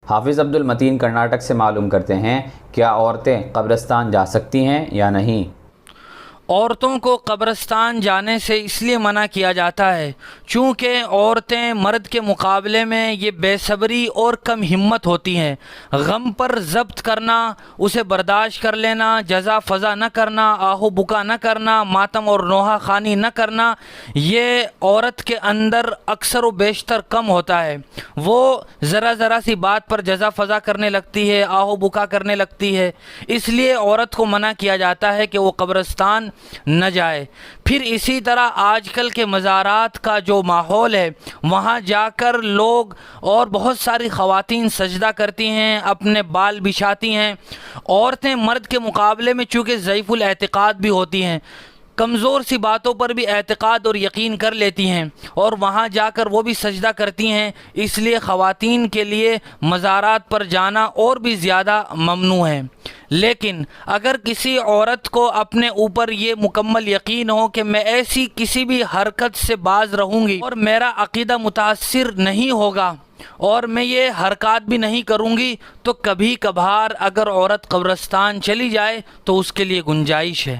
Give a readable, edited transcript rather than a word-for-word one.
حافظ عبد المتین کرناٹک سے معلوم کرتے ہیں، کیا عورتیں قبرستان جا سکتی ہیں یا نہیں؟ عورتوں کو قبرستان جانے سے اس لیے منع کیا جاتا ہے چونکہ عورتیں مرد کے مقابلے میں یہ بے صبری اور کم ہمت ہوتی ہیں۔ غم پر ضبط کرنا، اسے برداشت کر لینا، جزا فضا نہ کرنا، آہو بکا نہ کرنا، ماتم اور نوحہ خوانی نہ کرنا، یہ عورت کے اندر اکثر و بیشتر کم ہوتا ہے۔ وہ ذرا سی بات پر جزا فضا کرنے لگتی ہے، آہو بکا کرنے لگتی ہے۔ اس لیے عورت کو منع کیا جاتا ہے کہ وہ قبرستان نہ جائے۔ پھر اسی طرح آج کل کے مزارات کا جو ماحول ہے، وہاں جا کر لوگ اور بہت ساری خواتین سجدہ کرتی ہیں، اپنے بال بچھاتی ہیں۔ عورتیں مرد کے مقابلے میں چونکہ ضعیف الاعتقاد بھی ہوتی ہیں، کمزور سی باتوں پر بھی اعتقاد اور یقین کر لیتی ہیں، اور وہاں جا کر وہ بھی سجدہ کرتی ہیں۔ اس لیے خواتین کے لیے مزارات پر جانا اور بھی زیادہ ممنوع ہے۔ لیکن اگر کسی عورت کو اپنے اوپر یہ مکمل یقین ہو کہ میں ایسی کسی بھی حرکت سے باز رہوں گی اور میرا عقیدہ متاثر نہیں ہوگا اور میں یہ حرکات بھی نہیں کروں گی، تو کبھی کبھار اگر عورت قبرستان چلی جائے تو اس کے لیے گنجائش ہے۔